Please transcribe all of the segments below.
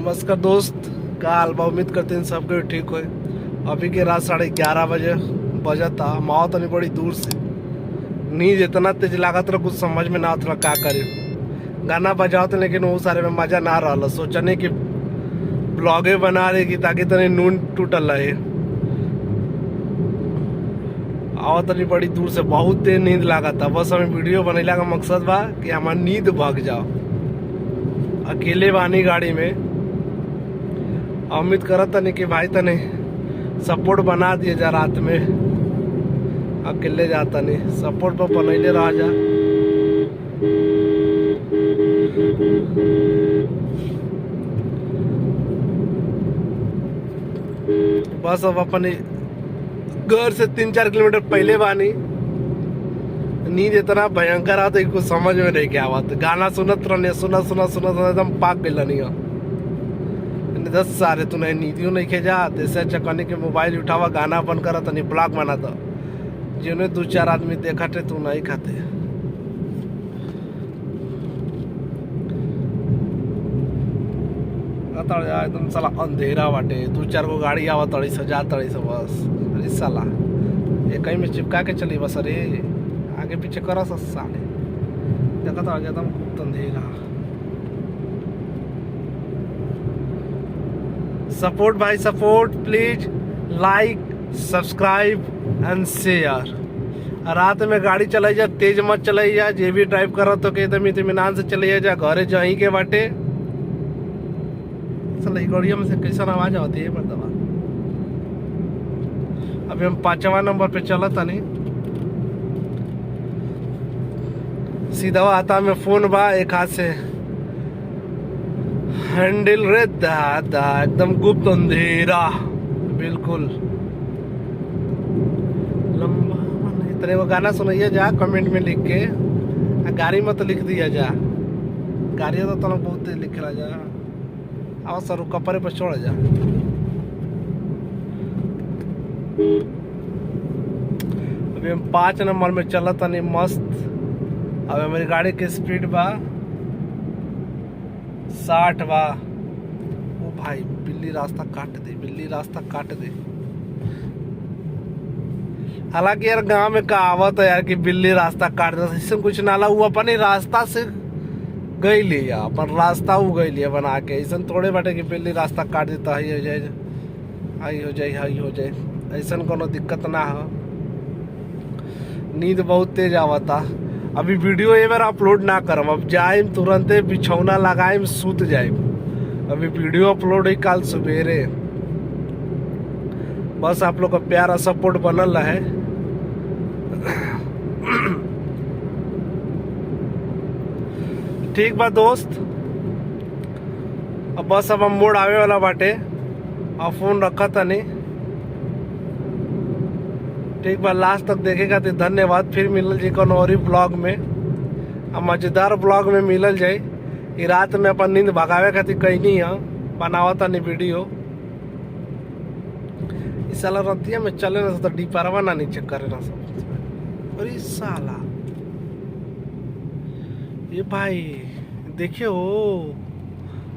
नमस्कार दोस्त, का हाल बा? उम्मीद करते हैं सबके ठीक हो। अभी के रात 11:30 बजे बजा था। हम आओ तनी बड़ी दूर से, नींद इतना तेज लागत रहा कुछ समझ में ना आता का करे। गाना बजाओ तो लेकिन वो सारे में मजा ना रहा। सोचने की ब्लॉगे बना रहे कि ताकि तनी नून टूटल रहे। आओ तनी बड़ी दूर से, बहुत तेज नींद लागा था। बस हमें वीडियो बनेला का मकसद बा कि हमार नींद भाग जाओ। अकेले बानी गाड़ी में, उम्मीद करत तनी कि भाई तने सपोर्ट बना दिए जा। रात में अकेले जाता नहीं, सपोर्ट पर बनैले रह जा। बस अब अपने घर से 3-4 किलोमीटर पहले बानी। नींद इतना भयंकर आता कुछ समझ में नहीं क्या आवत। गाना सुनत रहने, सुना एकदम पाक गई नहीं। दस सारे तू नहीं नींदियों नहीं खे जा। जैसे अच्छा कहने के मोबाइल उठावा, गाना बंद करा, तनी ब्लॉग बना था। जिन्हें 2-4 आदमी देखा थे तू नहीं खाते। एकदम साला अंधेरा बाटे। 2-4 गो गाड़ी आवा तड़ी से जा तड़ी से बस। अरे साला ये कहीं में चिपका के चली बस। अरे आगे पीछे करा साले देखा तो एकदम खूब अंधेरा। सपोर्ट भाई support, please like subscribe and share. रात में गाड़ी चलाई जा, तेज मत चलाई जा। जे भी ड्राइव करो तो एकदम इत्मीनान से चलाई जा। घरे जहीं के बाटे गड़िया में से कैसा आवाज आती है दबा। अभी हम 5वां नंबर पे चला था। नहीं सीधा आता में फोन बा, एक हाथ से हैंडल रे दादा, एकदम गुप्त अंधेरा बिल्कुल। लंबा इतने वो गाना सुनाइए जा, कमेंट में लिख के। गाड़ी में तो लिख दिया जा, गाड़ी तो तुम बहुत लिखेला जा। आवाज सर कपड़े पर छोड़ जा। अभी हम 5 नंबर में चला था। नहीं मस्त। अब हमारी गाड़ी की स्पीड बा 60 बा। ओ भाई बिल्ली रास्ता काट दे, बिल्ली रास्ता काट दे। हालांकि यार गांव में कहावत है यार कि बिल्ली रास्ता काट दे, इससे कुछ नाला। वो अपने रास्ता से गई लिया, अपन रास्ता वो गई लिया बना के। ऐसा थोड़े बाटे कि बिल्ली रास्ता काट देता है हो जाए, हाई हो जाए, हाई हो जाए। ऐसा कोनो दिक्कत ना हो। नींद बहुत तेज आवता। अभी वीडियो ये बार अपलोड ना करम। अब जाइम तुरंते बिछौना लगाइम, सूत जाइम। अभी वीडियो अपलोड ही काल सवेरे। बस आप लोग का प्यार और सपोर्ट बनल रहे। ठीक बा दोस्त। अब बस अब हम मोड़ आवे वाला बाटे। और फोन रखा था नहीं। ठीक बा, लास्ट तक देखेगा तो धन्यवाद। फिर मिलल जी कौन और ब्लॉग में, मजेदार ब्लॉग में मिलल जाए। ये रात में अपन नींद भगावे खातिर कहीं नहीं है बनावता नहीं वीडियो। इस साला रतिया में चले ना तो डीपरवा ना नीचे करे ना सब। अरे साला ये भाई देखियो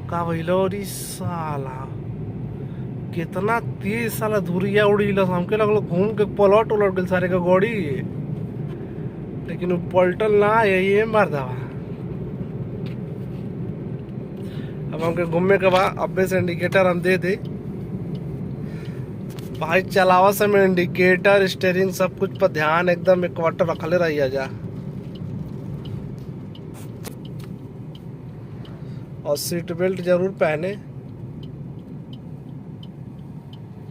का भइलो। अरे साला कितना तेज साला धुरिया उड़ी। हमके लगलो घूम के पलट उलट गई सारे का गोड़ी, लेकिन वो पलटल ना ये मार दवा। अब हमके घूमने के बाद अब्बे से इंडिकेटर हम दे दे भाई। चलावा समय इंडिकेटर स्टीयरिंग सब कुछ पर ध्यान एकदम एक क्वार्टर रखले रहिए जा। और सीट बेल्ट जरूर पहने।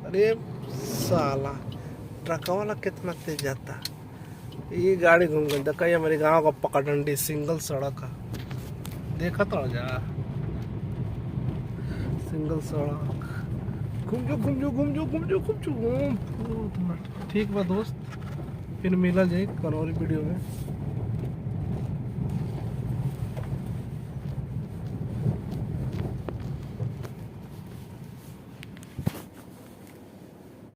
अरे साला ट्रक वाला कितना तेज जाता। ये गाड़ी घूम गई। देखा हमारे गांव का पकड़ंडी सिंगल सड़क है। देखा तो जा सिंगल सड़क। घूम। ठीक बा दोस्त, फिर मिला जाए कनौरी वीडियो में।